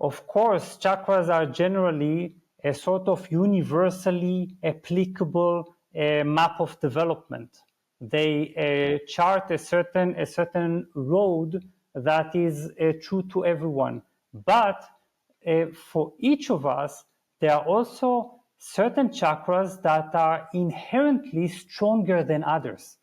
of course, chakras are generally a sort of universally applicable map of development. They chart a certain road that is true to everyone. But for each of us, there are also certain chakras that are inherently stronger than others.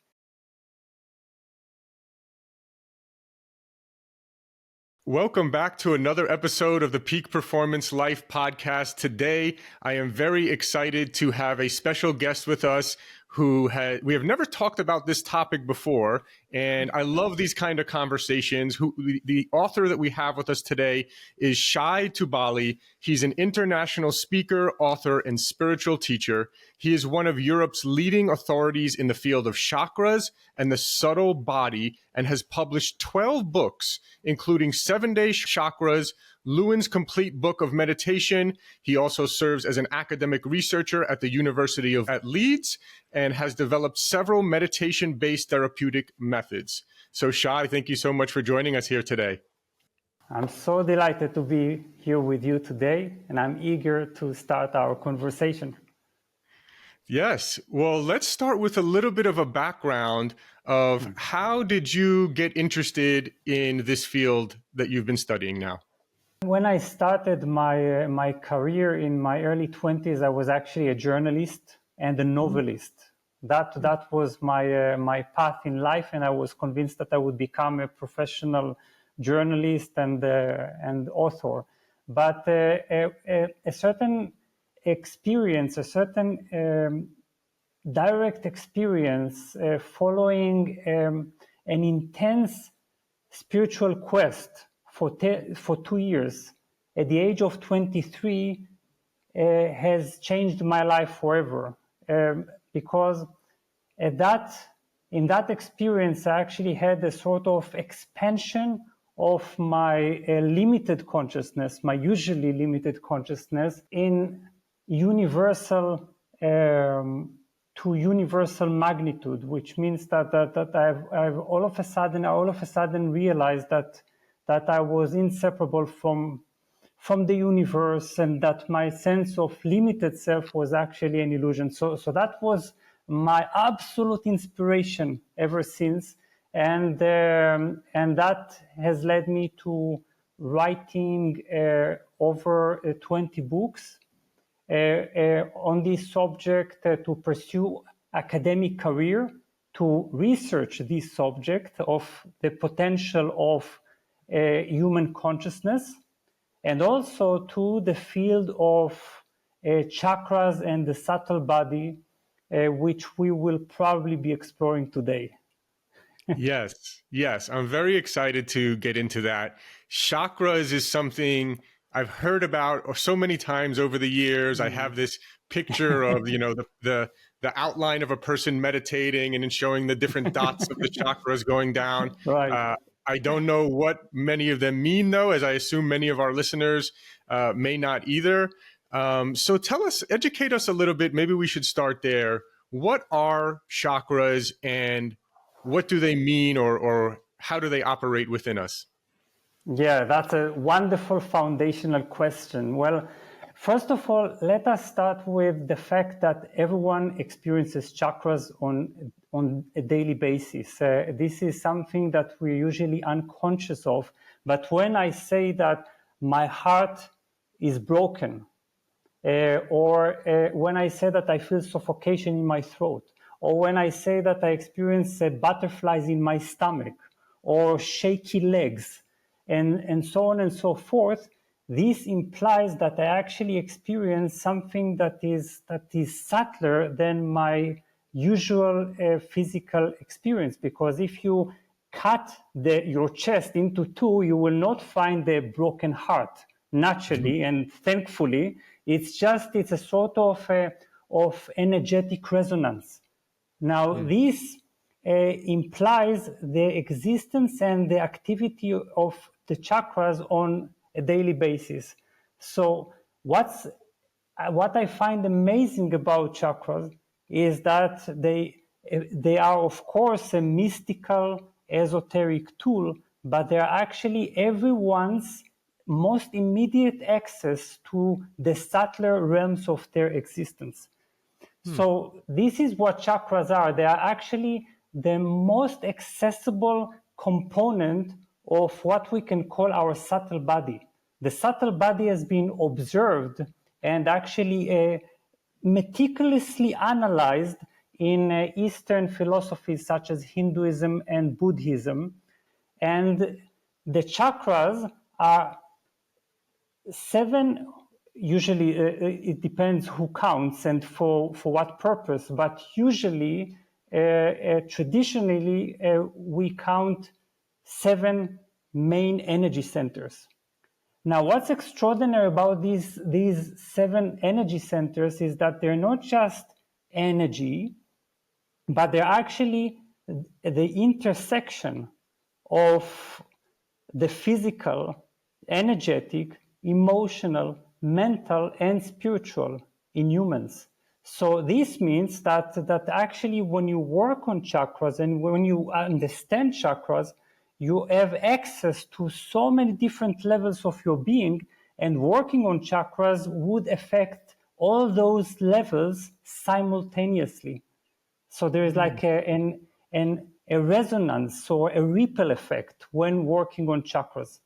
Welcome back to another episode of the Peak Performance Life podcast. Today, I am very excited to have a special guest with us we have never talked about this topic before, and I love these kind of conversations. The author that we have with us today is Shai Tubali. He's an international speaker, author, and spiritual teacher. He is one of Europe's leading authorities in the field of chakras and the subtle body, and has published 12 books, including 7-Day Chakras, Lewin's Complete Book of Meditation. He also serves as an academic researcher at the University of Leeds and has developed several meditation-based therapeutic methods. So Shai, thank you so much for joining us here today. I'm so delighted to be here with you today, and I'm eager to start our conversation. Yes. Well, let's start with a little bit of a background of how did you get interested in this field that you've been studying now? When I started my career in my early 20s, I was actually a journalist and a novelist. That was my path in life, and I was convinced that I would become a professional journalist and author. But a certain experience, a certain direct experience following an intense spiritual quest for 2 years at the age of 23 has changed my life forever, because in that experience I actually had a sort of expansion of my limited consciousness, my usually limited consciousness, in universal to universal magnitude, which means that I've all of a sudden realized that I was inseparable from the universe, and that my sense of limited self was actually an illusion. So that was my absolute inspiration ever since, and that has led me to writing over 20 books on this subject, to pursue academic career, to research this subject of the potential of human consciousness, and also to the field of chakras and the subtle body, which we will probably be exploring today. Yes. I'm very excited to get into that. Chakras is something I've heard about so many times over the years. I have this picture of, the outline of a person meditating and then showing the different dots of the chakras going down. Right. I don't know what many of them mean, though, as I assume many of our listeners may not either. So educate us a little bit. Maybe we should start there. What are chakras, and what do they mean, or how do they operate within us? Yeah, that's a wonderful foundational question. Well, first of all, let us start with the fact that everyone experiences chakras on a daily basis. This is something that we're usually unconscious of. But when I say that my heart is broken, or when I say that I feel suffocation in my throat, or when I say that I experience butterflies in my stomach, or shaky legs, and so on and so forth, this implies that I actually experience something that is subtler than my usual physical experience. Because if you cut your chest into two, you will not find a broken heart naturally, and thankfully. It's a sort of energetic resonance. Now, this implies the existence and the activity of the chakras on a daily basis. So what I find amazing about chakras is that they are, of course, a mystical, esoteric tool, but they are actually everyone's most immediate access to the subtler realms of their existence. So this is what chakras are. They are actually the most accessible component of what we can call our subtle body. The subtle body has been observed and actually meticulously analyzed in Eastern philosophies such as Hinduism and Buddhism. And the chakras are 7, usually it depends who counts and for what purpose, but usually, traditionally, we count 7 main energy centers. Now, what's extraordinary about these 7 energy centers is that they're not just energy, but they're actually the intersection of the physical, energetic, emotional, mental, and spiritual in humans. So this means that actually when you work on chakras and when you understand chakras, you have access to so many different levels of your being, and working on chakras would affect all those levels simultaneously. So there is like a resonance or a ripple effect when working on chakras.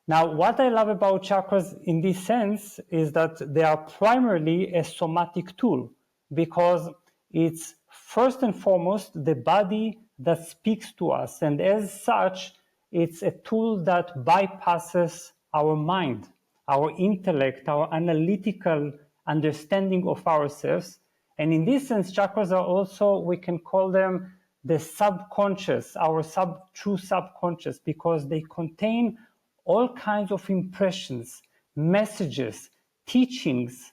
Now, what I love about chakras in this sense is that they are primarily a somatic tool, because it's first and foremost the body that speaks to us. And as such, it's a tool that bypasses our mind, our intellect, our analytical understanding of ourselves. And in this sense, chakras are also, we can call them the subconscious, our true subconscious, because they contain all kinds of impressions, messages, teachings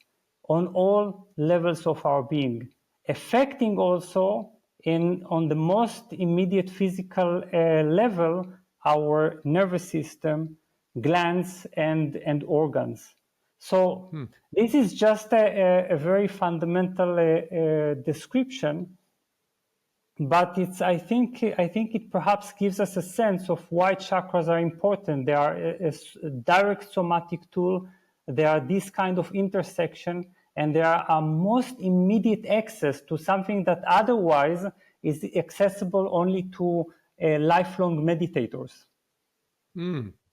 on all levels of our being, affecting also on the most immediate physical level our nervous system, glands, and organs. So this is just a very fundamental description, but I think it perhaps gives us a sense of why chakras are important. They are a direct somatic tool. They are this kind of intersection, and they are our most immediate access to something that otherwise is accessible only to lifelong meditators.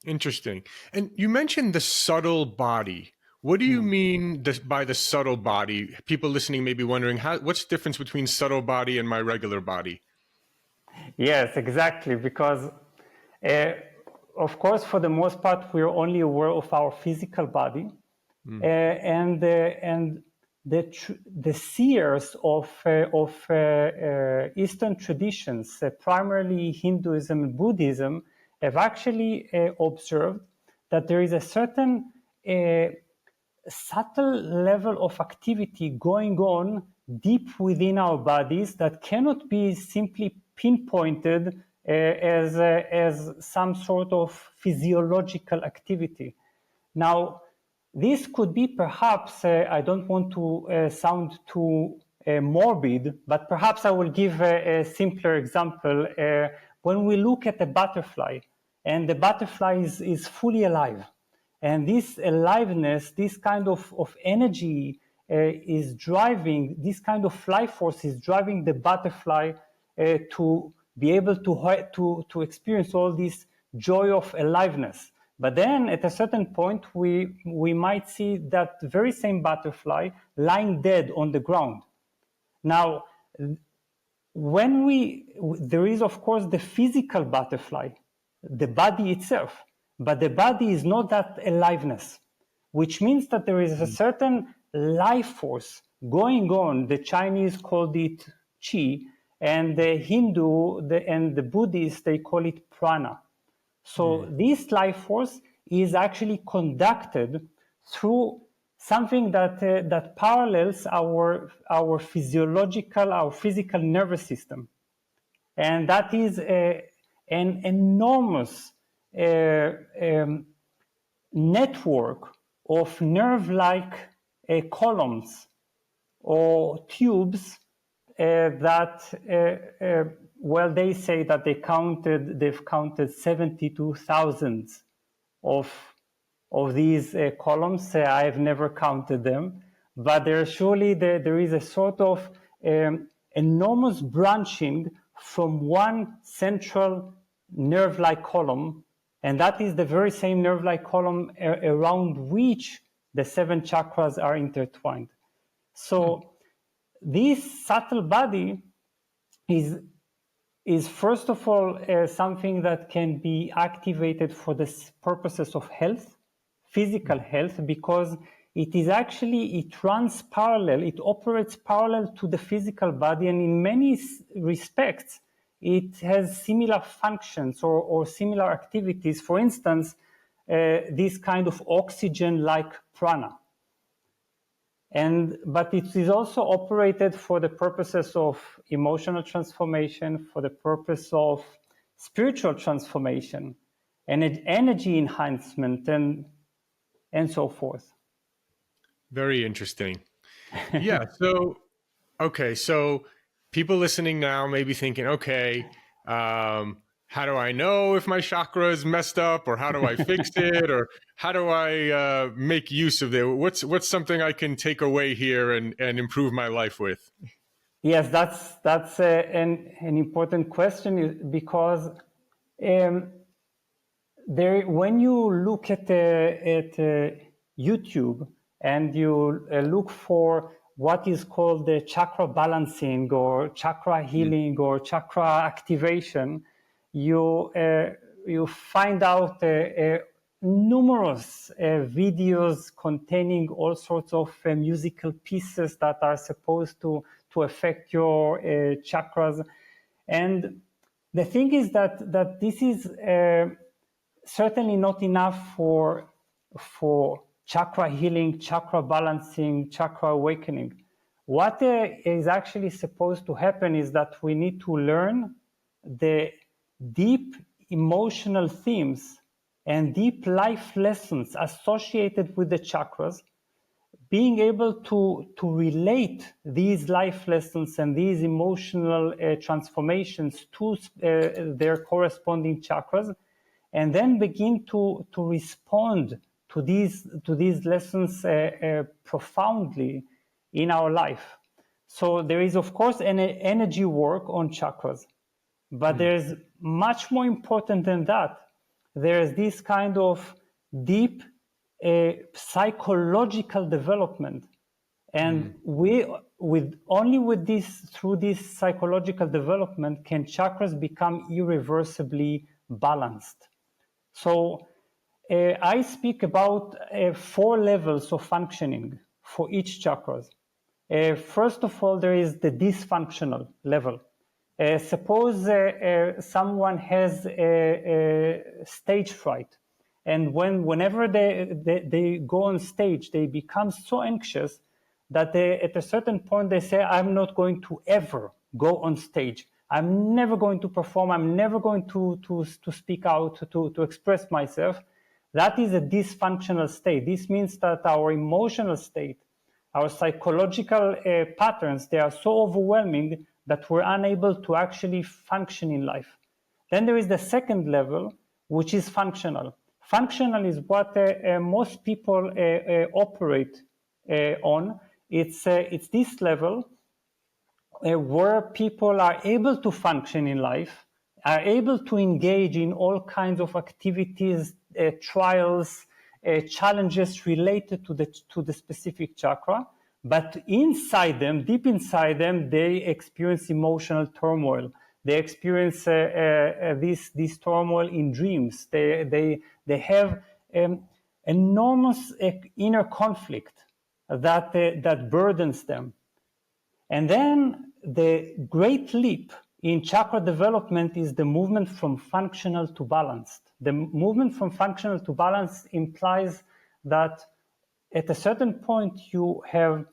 Interesting. And you mentioned the subtle body. What do you mean by the subtle body? People listening may be wondering, what's the difference between subtle body and my regular body? Yes, exactly. Because, of course, for the most part, we're only aware of our physical body. And the seers of Eastern traditions, primarily Hinduism and Buddhism, have actually observed that there is a certain subtle level of activity going on deep within our bodies that cannot be simply pinpointed as some sort of physiological activity. Now, this could be perhaps, I don't want to sound too morbid, but perhaps I will give a simpler example. When we look at a butterfly, and the butterfly is fully alive, and this aliveness, this kind of energy is driving, this kind of life force is driving the butterfly to be able to experience all this joy of aliveness. But then at a certain point, we might see that very same butterfly lying dead on the ground. Now, there is, of course, the physical butterfly, the body itself, but the body is not that aliveness, which means that there is a certain life force going on. The Chinese called it qi, and the Hindu and the Buddhists, they call it prana. So this life force is actually conducted through something that parallels our physical nervous system, and that is an enormous network of nerve-like columns or tubes that well, they say that they've counted 72,000 of of these columns. I have never counted them, but there is a sort of enormous branching from one central nerve-like column, and that is the very same nerve-like column around which the 7 chakras are intertwined. So this subtle body is first of all something that can be activated for the purposes of health, physical health, because it runs parallel, it operates parallel to the physical body, and in many respects, it has similar functions or similar activities. For instance, this kind of oxygen-like prana. But it is also operated for the purposes of emotional transformation, for the purpose of spiritual transformation, and energy enhancement, and so forth. Very interesting. Yeah. So, okay. So people listening now may be thinking, okay, how do I know if my chakra is messed up, or how do I fix it, or how do I make use of it? What's something I can take away here and improve my life with? Yes, that's an important question, because when you look at YouTube and you look for what is called the chakra balancing or chakra healing or chakra activation, you find out numerous videos containing all sorts of musical pieces that are supposed to affect your chakras. And the thing is that this is certainly not enough for chakra healing, chakra balancing, chakra awakening. What is actually supposed to happen is that we need to learn the deep emotional themes and deep life lessons associated with the chakras, being able to relate these life lessons and these emotional transformations to their corresponding chakras, and then begin to respond to these lessons profoundly in our life. So there is, of course, an energy work on chakras, but there's much more important than that. There's this kind of deep psychological development, and through this psychological development can chakras become irreversibly balanced. So I speak about 4 levels of functioning for each chakras. First of all, there is the dysfunctional level. Suppose someone has stage fright, and whenever they go on stage, they become so anxious that at a certain point they say, I'm not going to ever go on stage. I'm never going to perform. I'm never going to speak out, to express myself. That is a dysfunctional state. This means that our emotional state, our psychological patterns, they are so overwhelming that we're unable to actually function in life. Then there is the second level, which is functional. Functional is what most people operate on. It's this level where people are able to function in life, are able to engage in all kinds of activities, trials, challenges related to the specific chakra, but inside them, deep inside them, they experience emotional turmoil. They experience this turmoil in dreams. They have enormous inner conflict that burdens them. And then the great leap in chakra development is the movement from functional to balanced. The movement from functional to balanced implies that at a certain point you have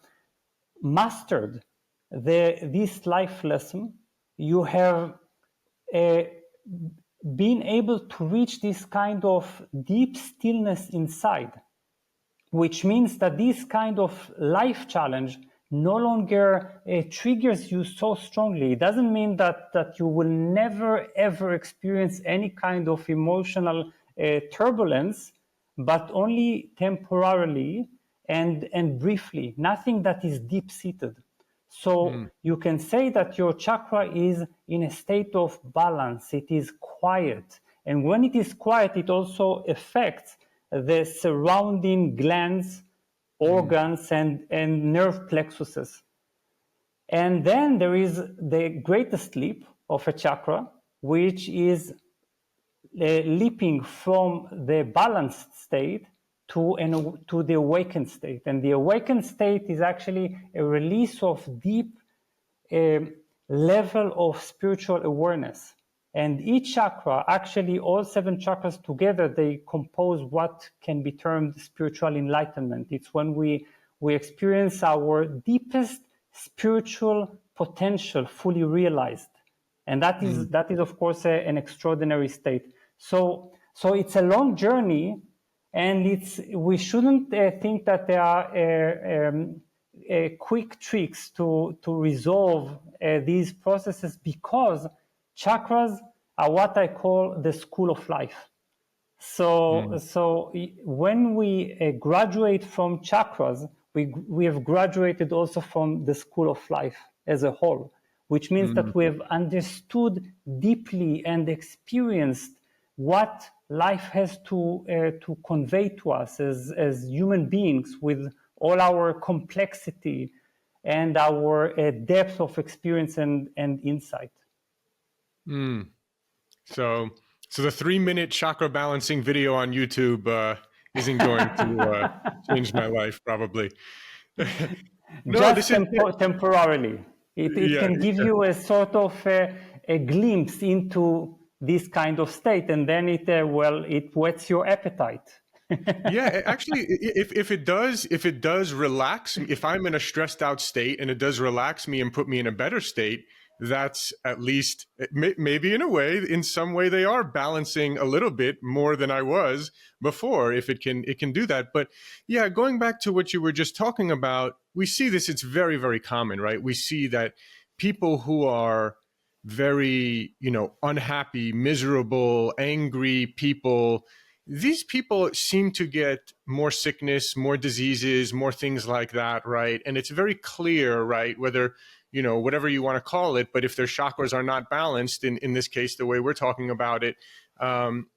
mastered this life lesson. You have been able to reach this kind of deep stillness inside, which means that this kind of life challenge no longer triggers you so strongly. It doesn't mean that you will never ever experience any kind of emotional turbulence, but only temporarily and briefly, nothing that is deep-seated. So you can say that your chakra is in a state of balance. It is quiet. And when it is quiet, it also affects the surrounding glands, organs, and nerve plexuses. And then there is the greatest leap of a chakra, which is leaping from the balanced state to the awakened state. And the awakened state is actually a release of deep level of spiritual awareness. And each chakra, actually all 7 chakras together, they compose what can be termed spiritual enlightenment. It's when we experience our deepest spiritual potential fully realized. And that is of course an extraordinary state. So it's a long journey, and we shouldn't think that there are quick tricks to resolve these processes, because chakras are what I call the school of life. So when we graduate from chakras, we have graduated also from the school of life as a whole, which means that we have understood deeply and experienced what life has to convey to us as human beings, with all our complexity and our depth of experience and insight. So the 3-minute chakra balancing video on YouTube isn't going to change my life, probably. No, just temporarily. It can give you a sort of a glimpse into this kind of state, and then it whets your appetite. Yeah, actually, if it does relax, if I'm in a stressed out state and it does relax me and put me in a better state, that's at least, maybe in some way they are balancing a little bit more than I was before, if it can do that. But yeah, going back to what you were just talking about, we see this, it's very, very common, right? We see that people who are very, unhappy, miserable, angry people, these people seem to get more sickness, more diseases, more things like that, right? And it's very clear, right, whether, whatever you want to call it, but if their chakras are not balanced, in this case, the way we're talking about it,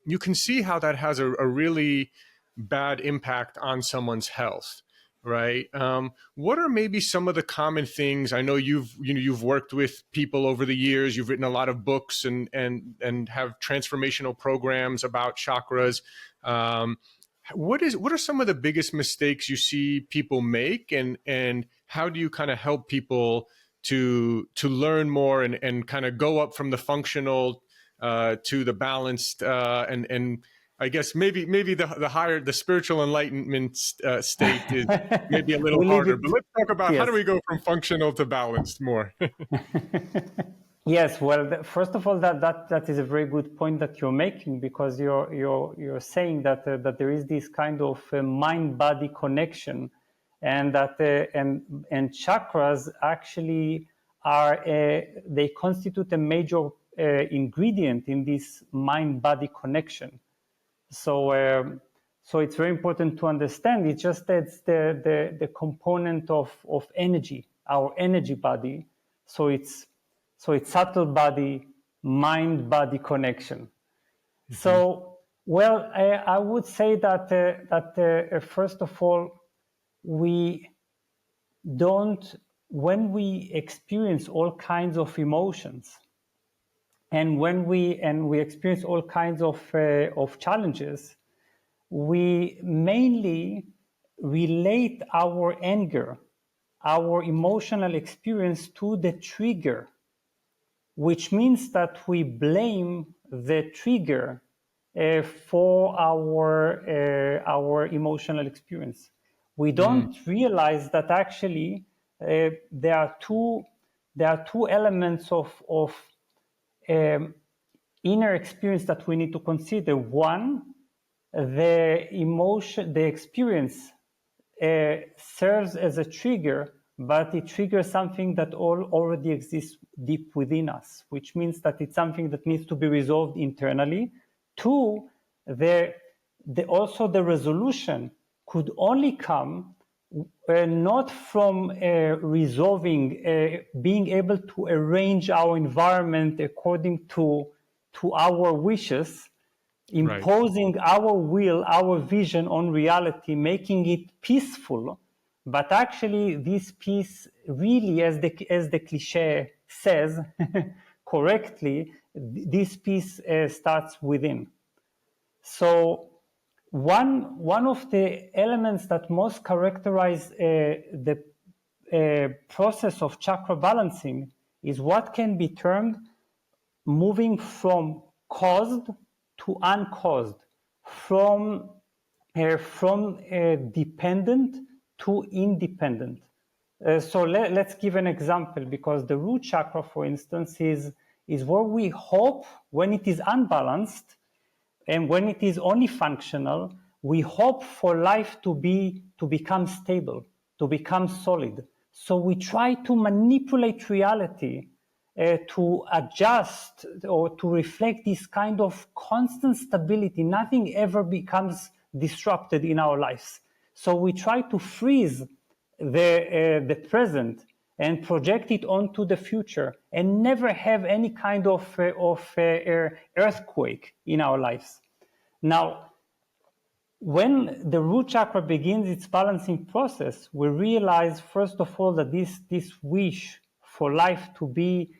you can see how that has a really bad impact on someone's health, right? What are maybe some of the common things? I know you've worked with people over the years. You've written a lot of books and have transformational programs about chakras. What are some of the biggest mistakes you see people make, and how do you kind of help people to learn more and kind of go up from the functional to the balanced and I guess maybe the higher, the spiritual enlightenment state is maybe a little harder, but let's talk about how do we go from functional to balanced more? Yes, well, first of all, that is a very good point that you're making, because you're saying that there is this kind of mind-body connection, and that and chakras actually are they constitute a major ingredient in this mind-body connection. So it's very important to understand. It just adds the component of energy, our energy body. So it's subtle body, mind-body connection. Mm-hmm. So, well, I would say that first of all, when we experience all kinds of emotions, and when we experience all kinds of challenges, we mainly relate our anger, our emotional experience, to the trigger, which means that we blame the trigger for our emotional experience. We don't realize that actually there are two elements of inner experience that we need to consider. One, the experience serves as a trigger, but it triggers something that already exists deep within us, which means that it's something that needs to be resolved internally. Two, the also the resolution could only come not from resolving, being able to arrange our environment according to our wishes, imposing our will, our vision on reality, making it peaceful. But actually, this peace really, as the cliche says correctly, this peace starts within. So one of the elements that most characterize the process of chakra balancing is what can be termed moving from caused to uncaused, from dependent to independent. So let's give an example, because the root chakra, for instance, is where we hope, when it is unbalanced and when it is only functional, we hope for life to become stable, to become solid. So we try to manipulate reality to adjust or to reflect this kind of constant stability. Nothing ever becomes disrupted in our lives. So we try to freeze the present and project it onto the future and never have any kind of earthquake in our lives. Now, when the root chakra begins its balancing process, we realize, first of all, that this wish for life to be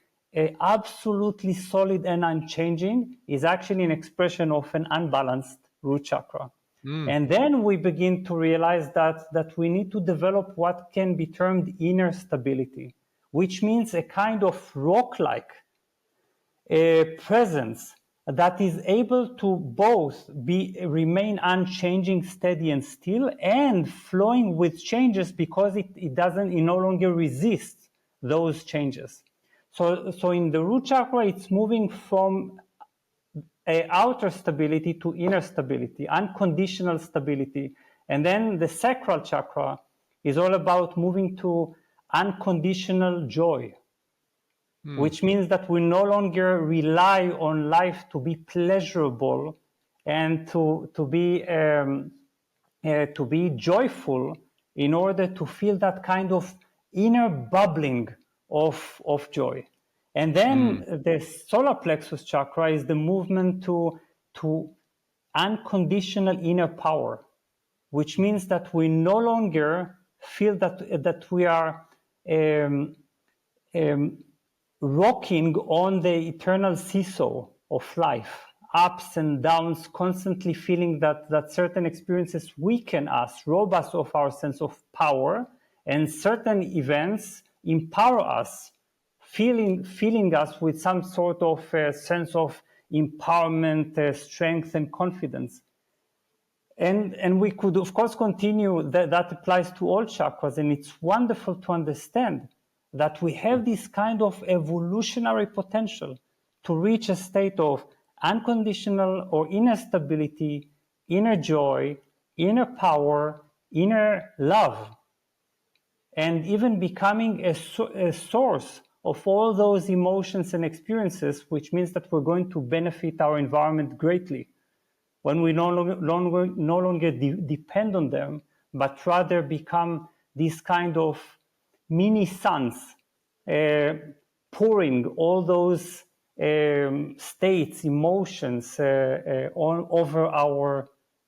absolutely solid and unchanging is actually an expression of an unbalanced root chakra. And then we begin to realize that we need to develop what can be termed inner stability, which means a kind of rock-like presence that is able to both remain unchanging, steady and still, and flowing with changes, because it no longer resists those changes. So in the root chakra, it's moving from outer stability to inner stability, unconditional stability. And then the sacral chakra is all about moving to unconditional joy, which means that we no longer rely on life to be pleasurable and to be joyful in order to feel that kind of inner bubbling of joy. And then the solar plexus chakra is the movement to unconditional inner power, which means that we no longer feel that we are rocking on the eternal seesaw of life, ups and downs, constantly feeling that certain experiences weaken us, rob us of our sense of power, and certain events empower us, filling us with some sort of sense of empowerment, strength, and confidence. And we could, of course, continue. That applies to all chakras, and it's wonderful to understand that we have this kind of evolutionary potential to reach a state of unconditional or inner stability, inner joy, inner power, inner love, and even becoming a source of all those emotions and experiences, which means that we're going to benefit our environment greatly when we no longer depend on them, but rather become this kind of mini suns, pouring all those states, emotions over our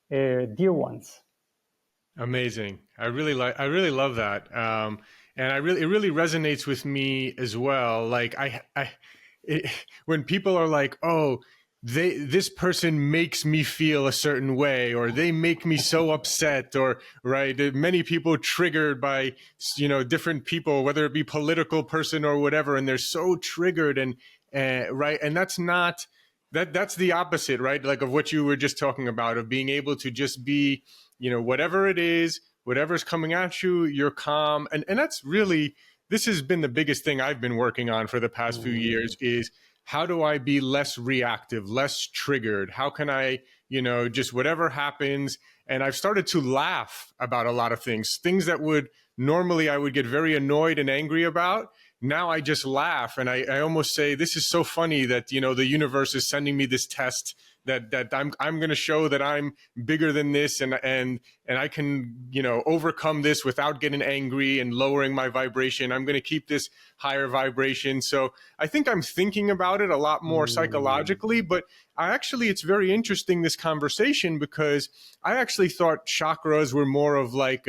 dear ones. Amazing. I really love that. And it really resonates with me as well. Like when people are like, oh, this person makes me feel a certain way, or they make me so upset, or right. Many people triggered by, different people, whether it be political person or whatever, and they're so triggered and right. And that's not, that's the opposite, right? Like of what you were just talking about, of being able to just be, whatever it is, whatever's coming at you, you're calm. And that's really, this has been the biggest thing I've been working on for the past few years is, how do I be less reactive, less triggered? How can I, just whatever happens? And I've started to laugh about a lot of things that would normally I would get very annoyed and angry about. Now I just laugh and I almost say, this is so funny that, the universe is sending me this test that I'm going to show that I'm bigger than this, and I can, overcome this without getting angry and lowering my vibration. I'm going to keep this higher vibration. So I think I'm thinking about it a lot more psychologically, but it's very interesting, this conversation, because I actually thought chakras were more of like,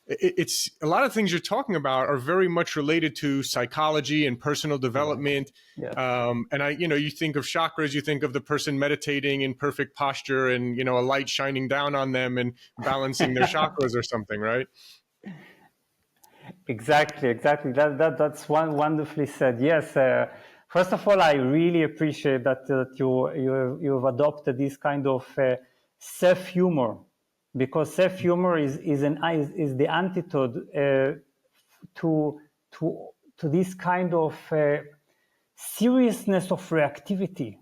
it's a lot of things you're talking about are very much related to psychology and personal development. Yes. And you think of chakras, you think of the person meditating in perfect posture and, a light shining down on them and balancing their chakras or something, right? Exactly. That's wonderfully said. Yes. First of all, I really appreciate that you've adopted this kind of self-humor, because self-humor is the antidote to this kind of seriousness of reactivity.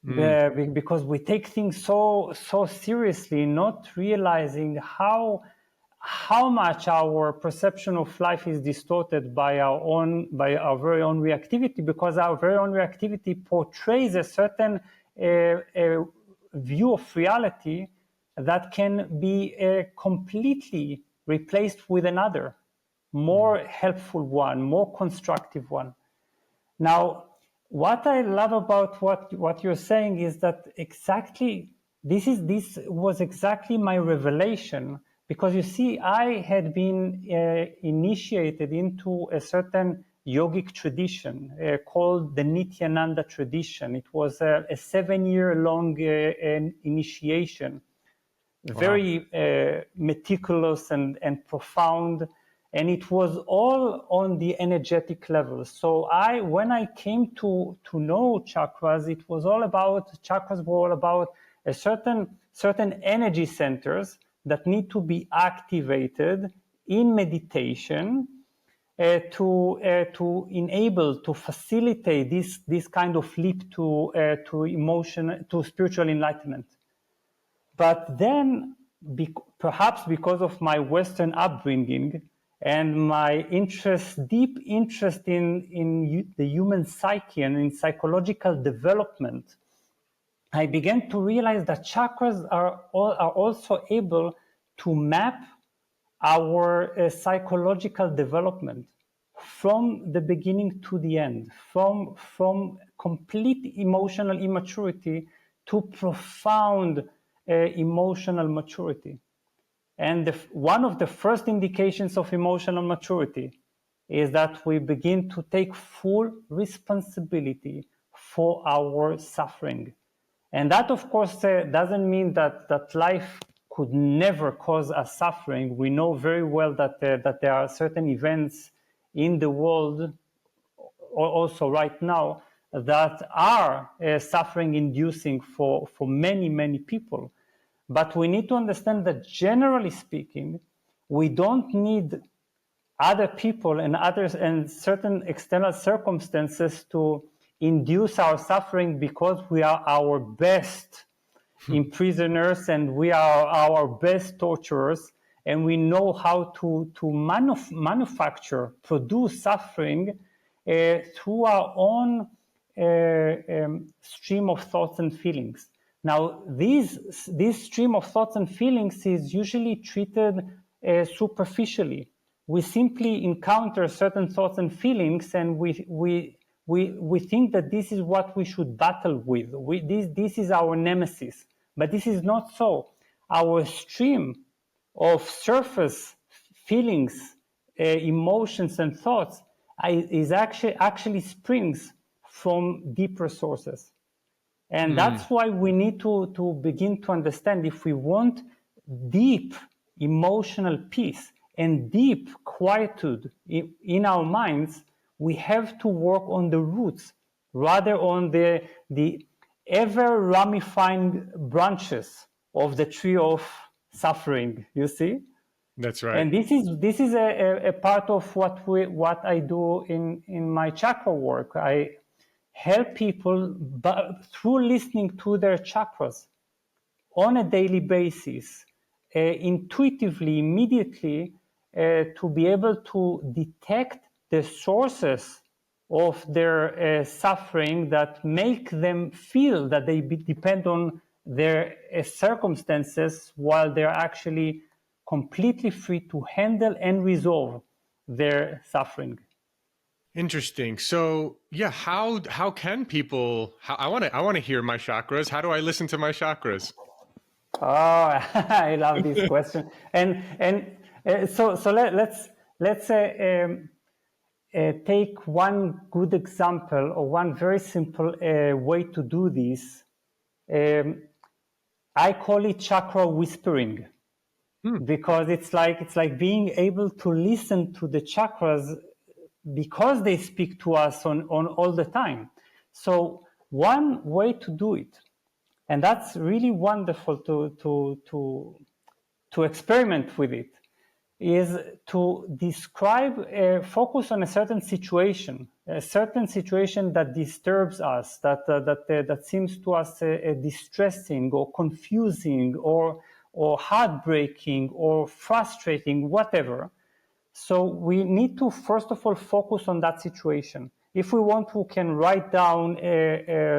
Because we take things so seriously, not realizing how much our perception of life is distorted by our very own reactivity, because our very own reactivity portrays a certain view of reality that can be completely replaced with another, more helpful one, more constructive one. Now, what I love about what you're saying is that exactly this was exactly my revelation, because you see, I had been initiated into a certain yogic tradition called the Nityananda tradition. It was a 7-year-long initiation, very meticulous and profound. And it was all on the energetic level. So when I came to know chakras, chakras were all about a certain energy centers that need to be activated in meditation to enable, to facilitate this kind of leap to spiritual enlightenment. But then, perhaps because of my Western upbringing and my deep interest in the human psyche and in psychological development, I began to realize that chakras are also able to map our psychological development from the beginning to the end, from complete emotional immaturity to profound emotional maturity. And one of the first indications of emotional maturity is that we begin to take full responsibility for our suffering. And that, of course, doesn't mean that life could never cause us suffering. We know very well that there are certain events in the world, also right now, that are suffering inducing for many, many people. But we need to understand that, generally speaking, we don't need other people and certain external circumstances to induce our suffering, because we are our best imprisoners and we are our best torturers, and we know how to produce suffering through our own stream of thoughts and feelings. Now, this stream of thoughts and feelings is usually treated superficially. We simply encounter certain thoughts and feelings, and we think that this is what we should battle with. This is our nemesis, but this is not so. Our stream of surface feelings, emotions, and thoughts is actually springs from deeper sources. And that's why we need to begin to understand, if we want deep emotional peace and deep quietude in our minds, we have to work on the roots rather on the ever ramifying branches of the tree of suffering, you see? That's right. And this is a part of what I do in my chakra work. I help people through listening to their chakras on a daily basis, intuitively, immediately, to be able to detect the sources of their suffering that make them feel that they depend on their circumstances, while they're actually completely free to handle and resolve their suffering. Interesting. So yeah, how can people? I want to hear my chakras. How do I listen to my chakras? Oh, I love this question. So let's take one good example, or one very simple way to do this. I call it chakra whispering, because it's like being able to listen to the chakras, because they speak to us on all the time. So one way to do it, and that's really wonderful to experiment with it, is to describe, focus on a certain situation that disturbs us, that seems to us distressing or confusing or heartbreaking or frustrating, whatever. So we need to, first of all, focus on that situation. If we want, we can write down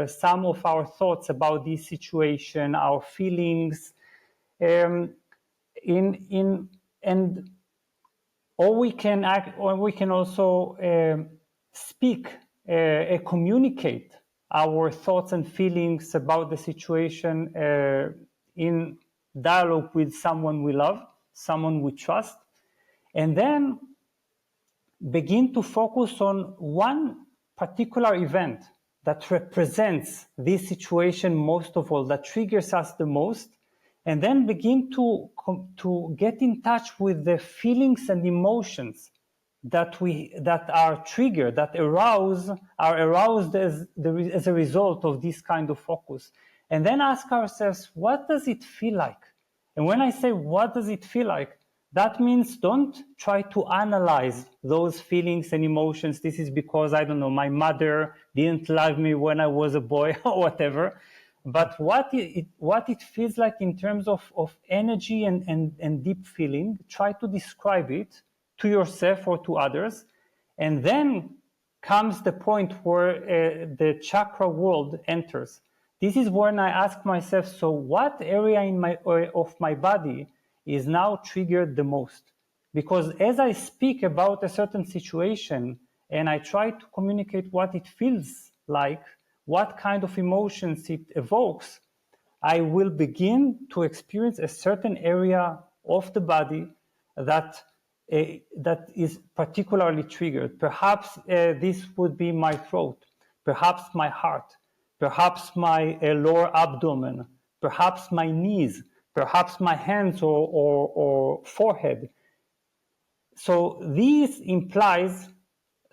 some of our thoughts about this situation, our feelings, or we can also speak, communicate our thoughts and feelings about the situation in dialogue with someone we love, someone we trust. And then begin to focus on one particular event that represents this situation most of all, that triggers us the most, and then begin to get in touch with the feelings and emotions that are triggered, that are aroused as a result of this kind of focus. And then ask ourselves, what does it feel like? And when I say, what does it feel like? That means don't try to analyze those feelings and emotions. This is because, I don't know, my mother didn't love me when I was a boy or whatever. But what it feels like in terms of energy and deep feeling, try to describe it to yourself or to others. And then comes the point where the chakra world enters. This is when I ask myself, so what area of my body is now triggered the most? Because as I speak about a certain situation and I try to communicate what it feels like, what kind of emotions it evokes, I will begin to experience a certain area of the body that is particularly triggered. Perhaps this would be my throat, perhaps my heart, perhaps my lower abdomen, perhaps my knees, perhaps my hands or forehead. So this implies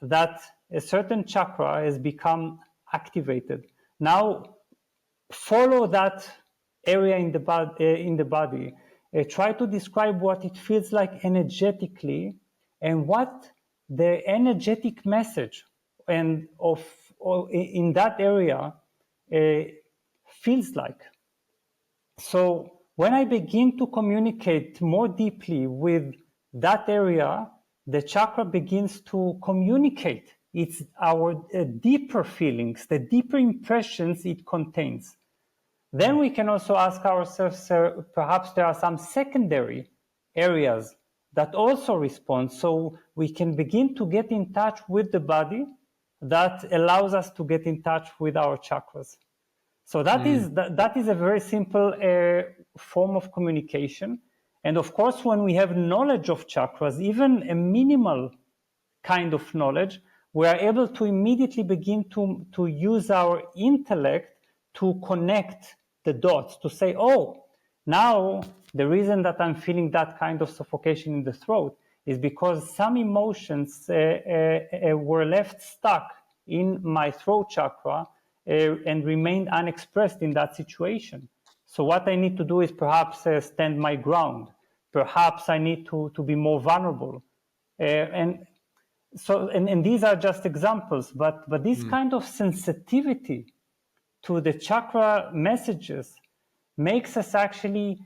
that a certain chakra has become activated. Now follow that area in the body. Try to describe what it feels like energetically, and what the energetic message in that area feels like. So when I begin to communicate more deeply with that area, the chakra begins to communicate our deeper feelings, the deeper impressions it contains. Then we can also ask ourselves, perhaps there are some secondary areas that also respond, so we can begin to get in touch with the body that allows us to get in touch with our chakras. So that is a very simple form of communication. And of course, when we have knowledge of chakras, even a minimal kind of knowledge, we are able to immediately begin to use our intellect to connect the dots, to say, oh, now the reason that I'm feeling that kind of suffocation in the throat is because some emotions were left stuck in my throat chakra and remained unexpressed in that situation. So what I need to do is perhaps stand my ground. Perhaps I need to be more vulnerable. And these are just examples, but this kind of sensitivity to the chakra messages makes us actually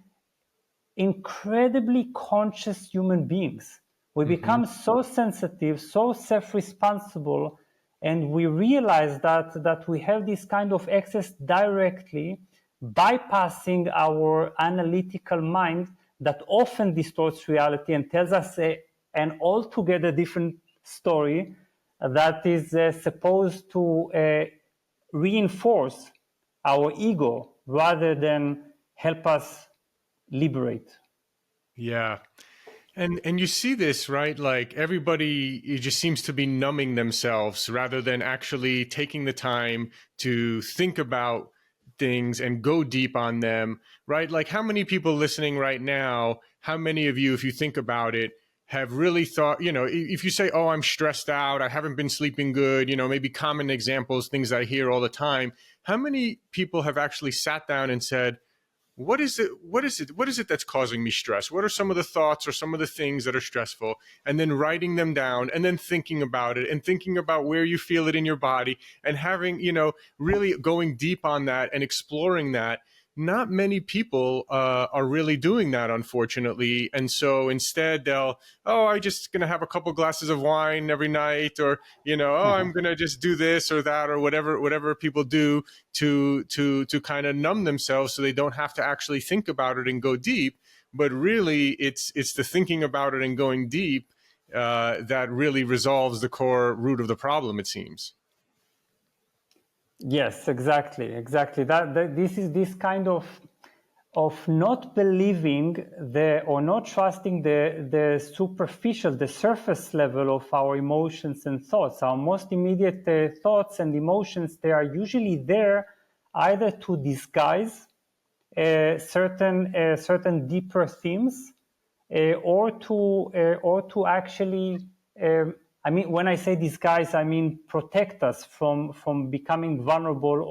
incredibly conscious human beings. We become so sensitive, so self-responsible, And we realize that we have this kind of access directly, bypassing our analytical mind that often distorts reality and tells us an altogether different story that is supposed to reinforce our ego rather than help us liberate. Yeah. And you see this, right? Like everybody, it just seems to be numbing themselves rather than actually taking the time to think about things and go deep on them, right? Like how many people listening right now, how many of you, if you think about it, have really thought, if you say, oh, I'm stressed out, I haven't been sleeping good, maybe common examples, things I hear all the time. How many people have actually sat down and said, what is it that's causing me stress? What are some of the thoughts or some of the things that are stressful? And then writing them down and then thinking about it and thinking about where you feel it in your body and having, really going deep on that and exploring that. Not many people are really doing that, unfortunately. And so instead I'm just going to have a couple glasses of wine every night, or, I'm going to just do this or that or whatever people do to kind of numb themselves so they don't have to actually think about it and go deep. But really, it's the thinking about it and going deep that really resolves the core root of the problem, it seems. Yes, exactly. This is this kind of not believing or not trusting the superficial, the surface level of our emotions and thoughts. Our most immediate thoughts and emotions, they are usually there either to disguise certain deeper themes, or to actually. When I say disguise, I mean protect us from becoming vulnerable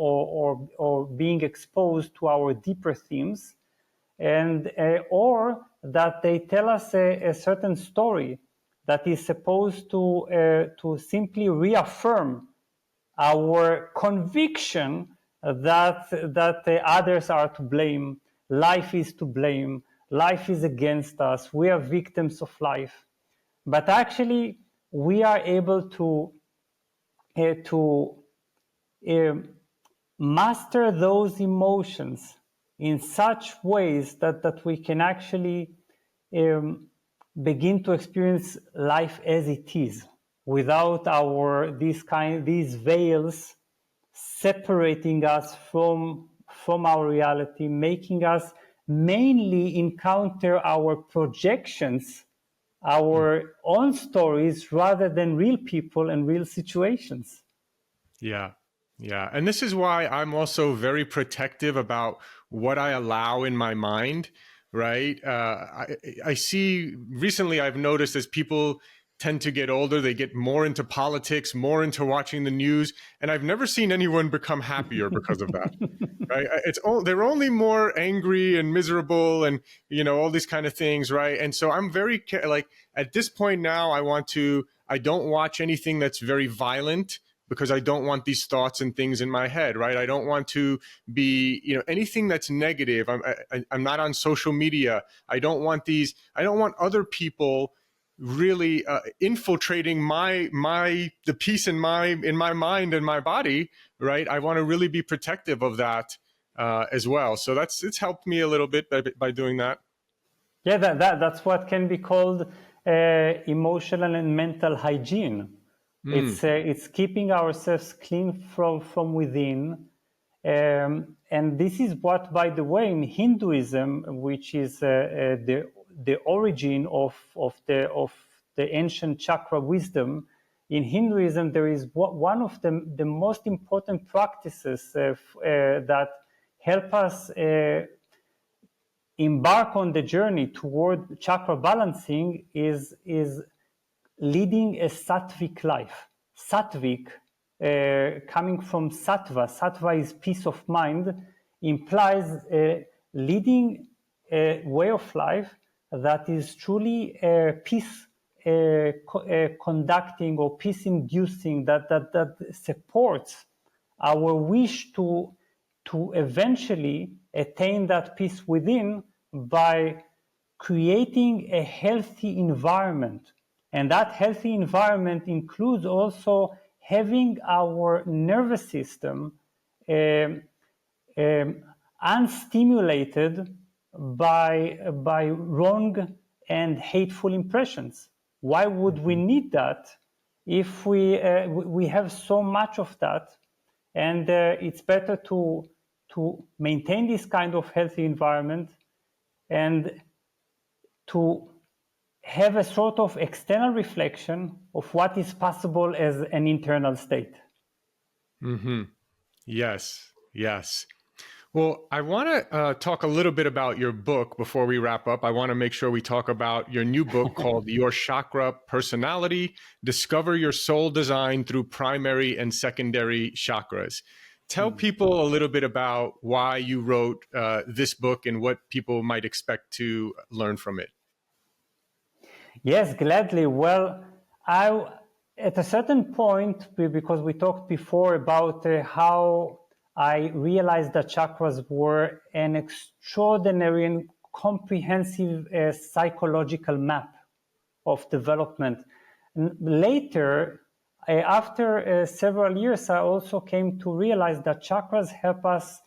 or being exposed to our deeper themes, and or that they tell us a certain story that is supposed to simply reaffirm our conviction that others are to blame, life is to blame, life is against us, we are victims of life. But actually, we are able to master those emotions in such ways that we can actually begin to experience life as it is, without these veils separating us from our reality, making us mainly encounter our projections, our own stories, rather than real people and real situations. Yeah. Yeah. And this is why I'm also very protective about what I allow in my mind, right? I see recently I've noticed as people tend to get older, they get more into politics, more into watching the news. And I've never seen anyone become happier because of that. Right? They're only more angry and miserable and, all these kind of things. Right. And so I'm very like at this point now, I don't watch anything that's very violent, because I don't want these thoughts and things in my head, right? I don't want to be, anything that's negative. I'm not on social media. I don't want other people really infiltrating the peace in my mind and my body, right? I want to really be protective of that as well. So it's helped me a little bit by doing that. Yeah, that's what can be called emotional and mental hygiene. It's keeping ourselves clean from within, and this is what, by the way, in Hinduism, which is the origin of the ancient chakra wisdom. In Hinduism, there is one of the most important practices that help us embark on the journey toward chakra balancing is leading a sattvic life. Sattvic, coming from sattva. Sattva is peace of mind, implies leading a way of life that is truly peace conducting or peace inducing, that supports our wish to eventually attain that peace within by creating a healthy environment. And that healthy environment includes also having our nervous system unstimulated by wrong and hateful impressions. Why would we need that if we have so much of that? And it's better to maintain this kind of healthy environment and to have a sort of external reflection of what is possible as an internal state. Mm-hmm. Yes, yes. Well, I want to talk a little bit about your book before we wrap up. I want to make sure we talk about your new book called Your Chakra Personality, Discover Your Soul Design Through Primary and Secondary Chakras. Tell people a little bit about why you wrote this book and what people might expect to learn from it. Yes, gladly. Well, at a certain point, because we talked before about how I realized that chakras were an extraordinary and comprehensive psychological map of development. Later, after several years, I also came to realize that chakras help us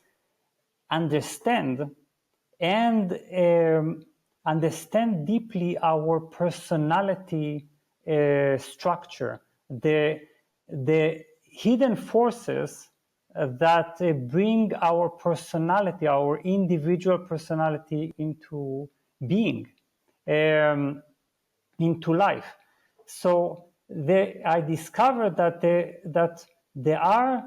understand and understand deeply our personality structure, the hidden forces that bring our personality, our individual personality into being, into life. So I discovered that there are,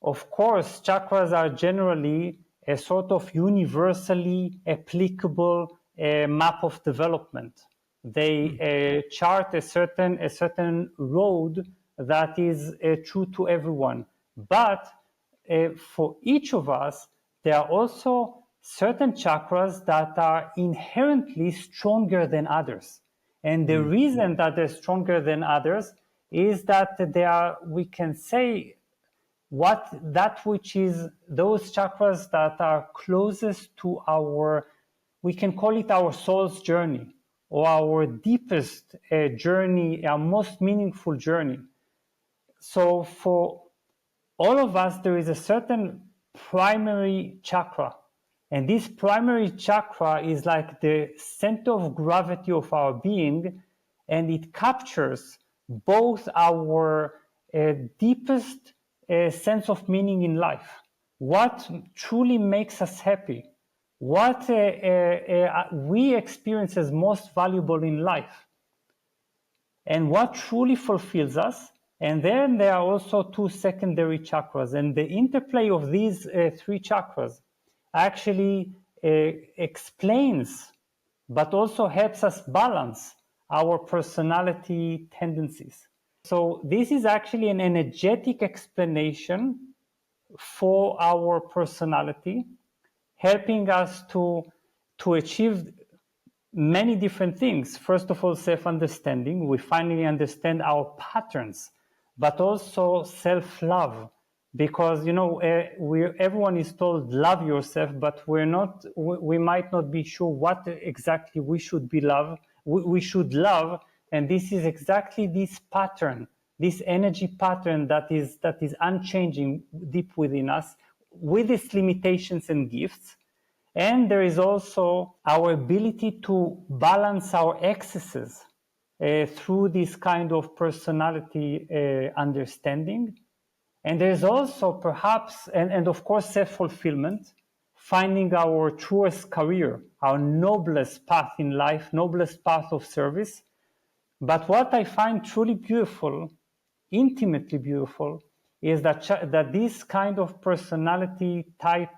of course, chakras are generally a sort of universally applicable map of development. They chart a certain road that is true to everyone. But for each of us, there are also certain chakras that are inherently stronger than others. And the reason that they're stronger than others is that they are, we can say, which is those chakras that are closest to our, we can call it our soul's journey, or our deepest journey, our most meaningful journey. So for all of us, there is a certain primary chakra. And this primary chakra is like the center of gravity of our being, and it captures both our deepest sense of meaning in life, what truly makes us happy, what we experience as most valuable in life, and what truly fulfills us. And then there are also two secondary chakras, and the interplay of these three chakras actually explains, but also helps us balance our personality tendencies. So this is actually an energetic explanation for our personality, helping us to achieve many different things. First of all, self-understanding. We finally understand our patterns, but also self-love. Because, you know, everyone is told love yourself, but we might not be sure what exactly we should love. And this is exactly this pattern, this energy pattern that is unchanging deep within us, with its limitations and gifts. And there is also our ability to balance our excesses through this kind of personality understanding. And there's also perhaps, and of course, self-fulfillment, finding our truest career, our noblest path in life, noblest path of service. But what I find truly beautiful, intimately beautiful, is that this kind of personality type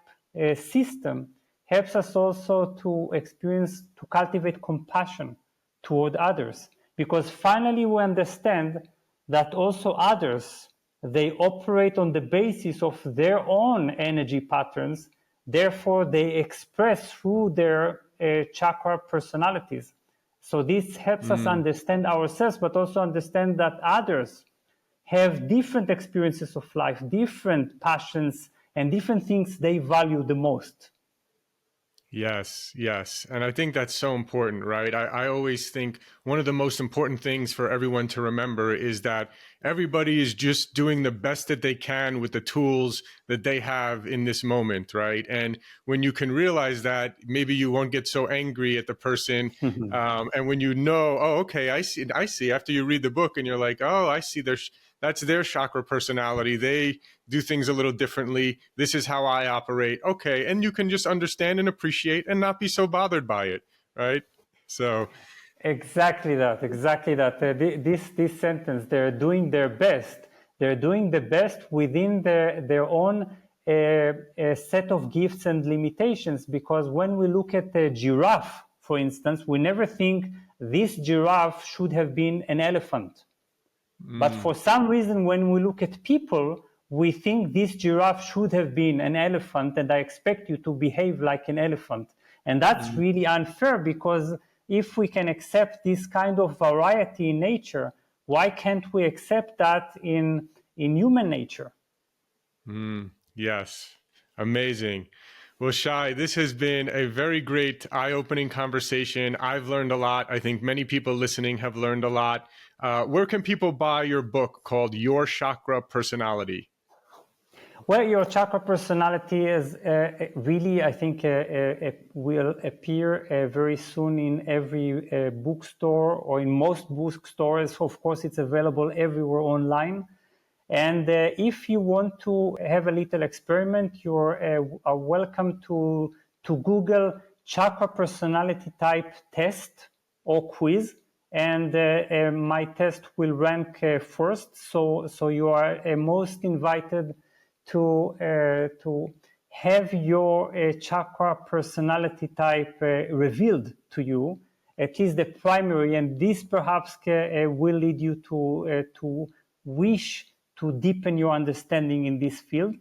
system helps us also to cultivate compassion toward others. Because finally we understand that also others, they operate on the basis of their own energy patterns. Therefore, they express through their chakra personalities. So this helps us understand ourselves, but also understand that others have different experiences of life, different passions, and different things they value the most. Yes, yes. And I think that's so important, right? I always think one of the most important things for everyone to remember is that everybody is just doing the best that they can with the tools that they have in this moment, right? And when you can realize that, maybe you won't get so angry at the person. And when you know, oh, okay, I see, after you read the book and you're like, oh, I see, that's their chakra personality. They do things a little differently. This is how I operate. Okay. And you can just understand and appreciate and not be so bothered by it. Right. So Exactly that. Exactly that. This sentence, they're doing their best. They're doing the best within their own set of gifts and limitations. Because when we look at the giraffe, for instance, we never think this giraffe should have been an elephant. But for some reason, when we look at people, we think this giraffe should have been an elephant, and I expect you to behave like an elephant. And that's really unfair, because if we can accept this kind of variety in nature, why can't we accept that in human nature? Yes. Amazing. Well, Shai, this has been a very great, eye-opening conversation. I've learned a lot. I think many people listening have learned a lot. Where can people buy your book called Your Chakra Personality? Well, Your Chakra Personality is really, I think, will appear very soon in every bookstore, or in most bookstores. Of course, it's available everywhere online. And if you want to have a little experiment, you're are welcome to Google Chakra Personality Type Test or Quiz, and my test will rank first. So you are most invited to have your chakra personality type revealed to you, at least the primary, and this perhaps will lead you to wish to deepen your understanding in this field.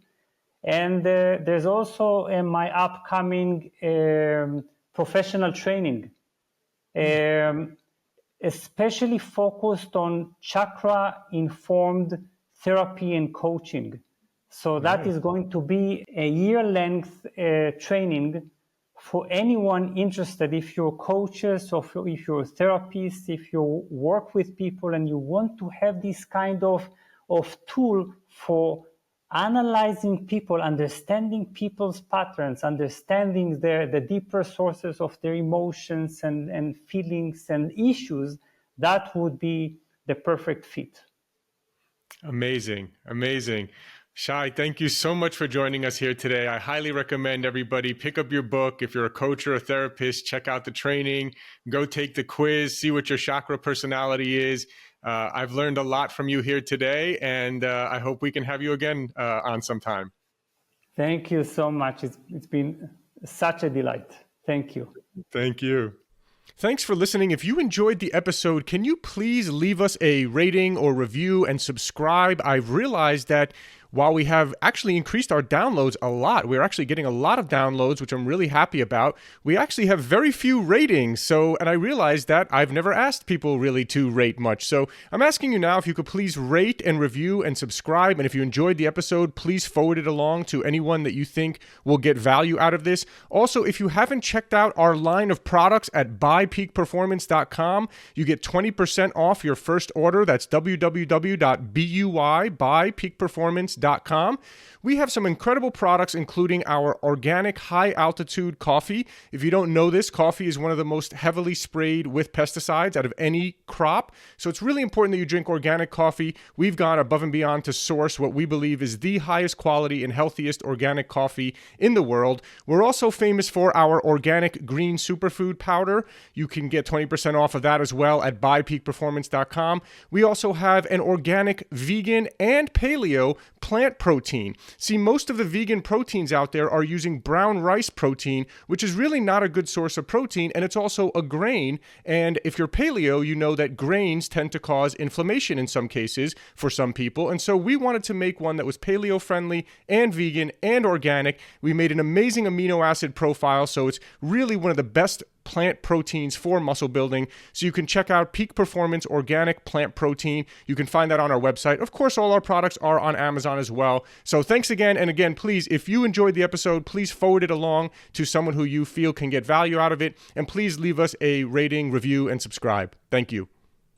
And there's also my upcoming professional training, especially focused on chakra-informed therapy and coaching. So that is going to be a year-length training for anyone interested. If you're coaches, or if you're therapists, if you work with people and you want to have this kind of tool for analyzing people, understanding people's patterns, understanding the deeper sources of their emotions and feelings and issues, that would be the perfect fit. Amazing. Amazing. Shai, thank you so much for joining us here today. I highly recommend everybody pick up your book. If you're a coach or a therapist, check out the training, go take the quiz, see what your chakra personality is. I've learned a lot from you here today, and I hope we can have you again on sometime. Thank you so much. It's been such a delight. Thank you. Thank you. Thanks for listening. If you enjoyed the episode, can you please leave us a rating or review and subscribe? I've realized that while we have actually increased our downloads a lot, we're actually getting a lot of downloads, which I'm really happy about. We actually have very few ratings. And I realized that I've never asked people really to rate much. So I'm asking you now if you could please rate and review and subscribe. And if you enjoyed the episode, please forward it along to anyone that you think will get value out of this. Also, if you haven't checked out our line of products at buypeakperformance.com, you get 20% off your first order. That's www.buypeakperformance.com. We have some incredible products, including our organic high-altitude coffee. If you don't know this, coffee is one of the most heavily sprayed with pesticides out of any crop. So it's really important that you drink organic coffee. We've gone above and beyond to source what we believe is the highest quality and healthiest organic coffee in the world. We're also famous for our organic green superfood powder. You can get 20% off of that as well at buypeakperformance.com. We also have an organic vegan and paleo plant protein. See, most of the vegan proteins out there are using brown rice protein, which is really not a good source of protein, and it's also a grain. And if you're paleo, you know that grains tend to cause inflammation in some cases for some people. And so we wanted to make one that was paleo friendly and vegan and organic. We made an amazing amino acid profile, so it's really one of the best plant proteins for muscle building. So you can check out Peak Performance Organic Plant Protein. You can find that on our website. Of course, all our products are on Amazon as well. So thanks again. And again, please, if you enjoyed the episode, please forward it along to someone who you feel can get value out of it. And please leave us a rating, review, and subscribe. Thank you.